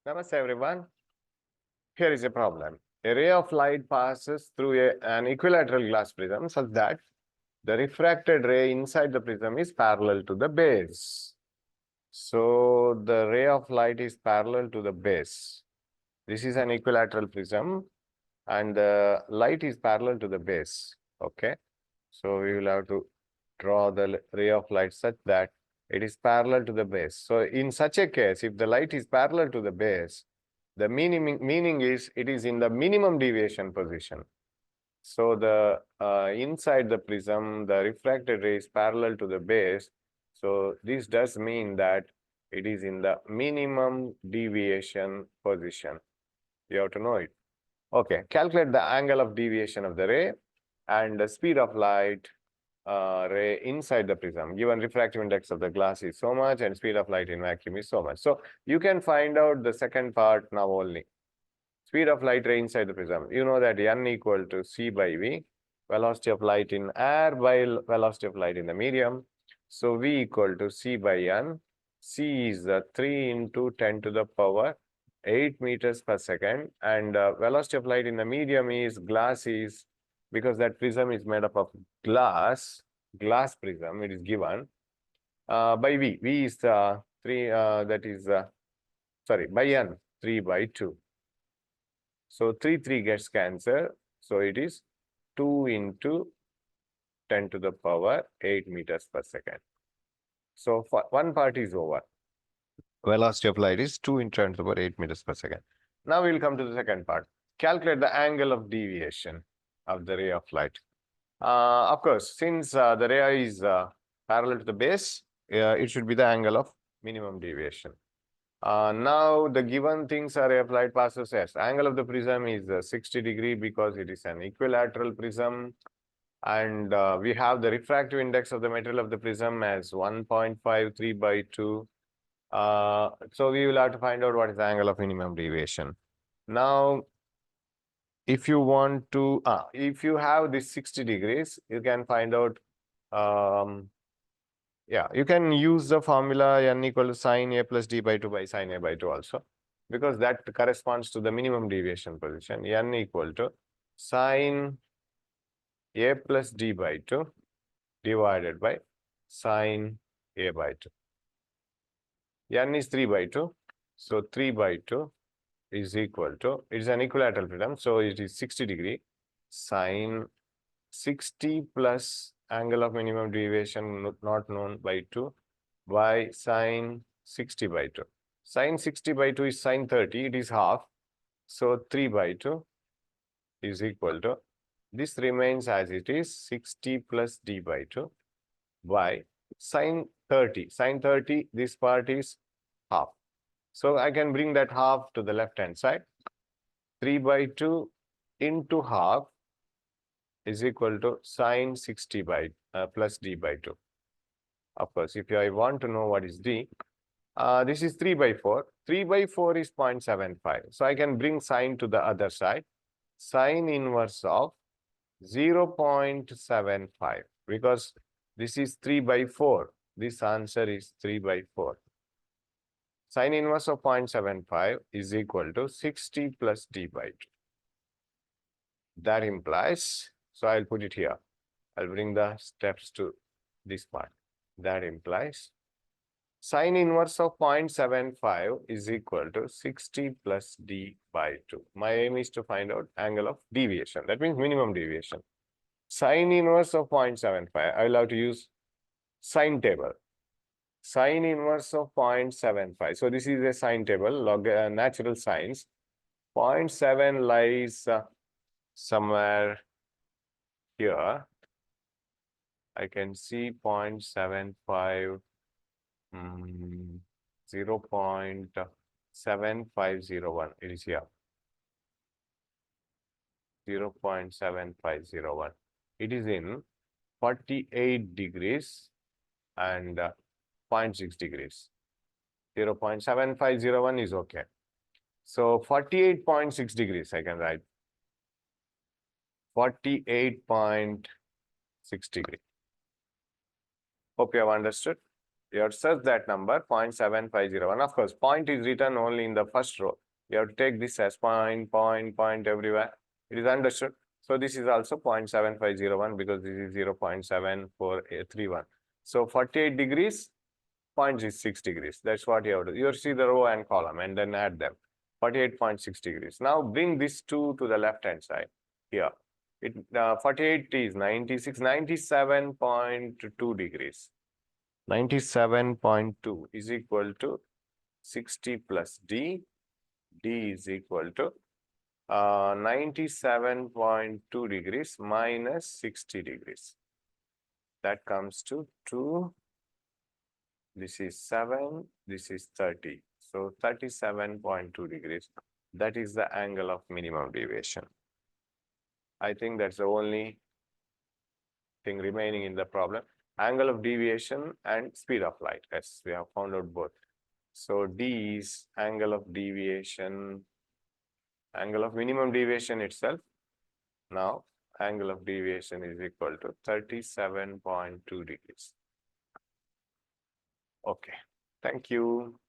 Namaste everyone. Here is a problem. A ray of light passes through an equilateral glass prism such that the refracted ray inside the prism is parallel to the base. So the ray of light is parallel to the base. This is an equilateral prism and the light is parallel to the base. Okay. So we will have to draw the ray of light such that it is parallel to the base. So in such a case, if the light is parallel to the base, the meaning is it is in the minimum deviation position. So the inside the prism, the refracted ray is parallel to the base. So this does mean that it is in the minimum deviation position. You have to know it. Okay, calculate the angle of deviation of the ray and the speed of light ray inside the prism. Given refractive index of the glass is so much and speed of light in vacuum is so much. So you can find out the second part now only. Speed of light ray inside the prism. You know that n equal to c by v, velocity of light in air by velocity of light in the medium. So v equal to c by n. C is 3 into 10 to the power 8 meters per second, and velocity of light in the medium is glass is, because that prism is made up of glass prism, it is given by v. V is 3, that is, sorry, by n, 3 by 2. So 3 gets cancelled. So it is 2 into 10 to the power 8 meters per second. So for one part is over. Velocity of light is 2 into 10 to the power 8 meters per second. Now we will come to the second part. Calculate the angle of deviation of the ray of light. Of course, since the ray is parallel to the base, it should be the angle of minimum deviation. Now the given things are ray of light passes as angle of the prism is 60 degree because it is an equilateral prism, and we have the refractive index of the material of the prism as 1.53 by 2. So we will have to find out what is the angle of minimum deviation. Now, if you want to, if you have this 60 degrees, you can find out, yeah, you can use the formula n equal to sine a plus d by 2 by sine a by 2 also, because that corresponds to the minimum deviation position. N equal to sine a plus d by 2 divided by sine a by 2. N is 3 by 2. So 3 by 2 is equal to, it is an equilateral prism, so it is 60 degree. Sine 60 plus angle of minimum deviation not known by 2 by sine 60 by 2. Sine 60 by 2 is sine 30, it is half. So 3 by 2 is equal to, this remains as it is, 60 plus d by 2 by sine 30. Sine 30, this part is half. So I can bring that half to the left hand side. 3 by 2 into half is equal to sine 60 by plus d by 2. Of course, if I want to know what is d, this is 3 by 4. 3 by 4 is 0.75. So I can bring sine to the other side. Sine inverse of 0.75, because this is 3 by 4. This answer is 3 by 4. Sine inverse of 0.75 is equal to 60 plus d by 2. That implies, so I'll put it here. I'll bring the steps to this part. That implies sine inverse of 0.75 is equal to 60 plus d by 2. My aim is to find out angle of deviation. That means minimum deviation. Sine inverse of 0.75, I will have to use sine table. Sine inverse of 0.75. So this is a sine table, log natural sines. 0.7 lies somewhere here. I can see 0.75, 0.7501. It is here. 0.7501. It is in 48 degrees and 0.6 degrees. 0.7501 is okay. So 48.6 degrees I can write. 48.6 degree. Hope you have understood. You have to search that number 0.7501. Of course, point is written only in the first row. You have to take this as point everywhere. It is understood. So this is also 0.7501 because this is 0.7431. So 48 degrees, 0.6 degrees. That's what you have to do. You see the row and column and then add them. 48.6 degrees. Now bring this 2 to the left hand side here. 48 is 96, 97.2 degrees. 97.2 is equal to 60 plus D. D is equal to 97.2 degrees minus 60 degrees. That comes to 2. This is 7. This is 30. So 37.2 degrees. That is the angle of minimum deviation. I think that's the only thing remaining in the problem. Angle of deviation and speed of light. Yes, we have found out both. So D is angle of deviation, angle of minimum deviation itself. Now, angle of deviation is equal to 37.2 degrees. Okay, thank you.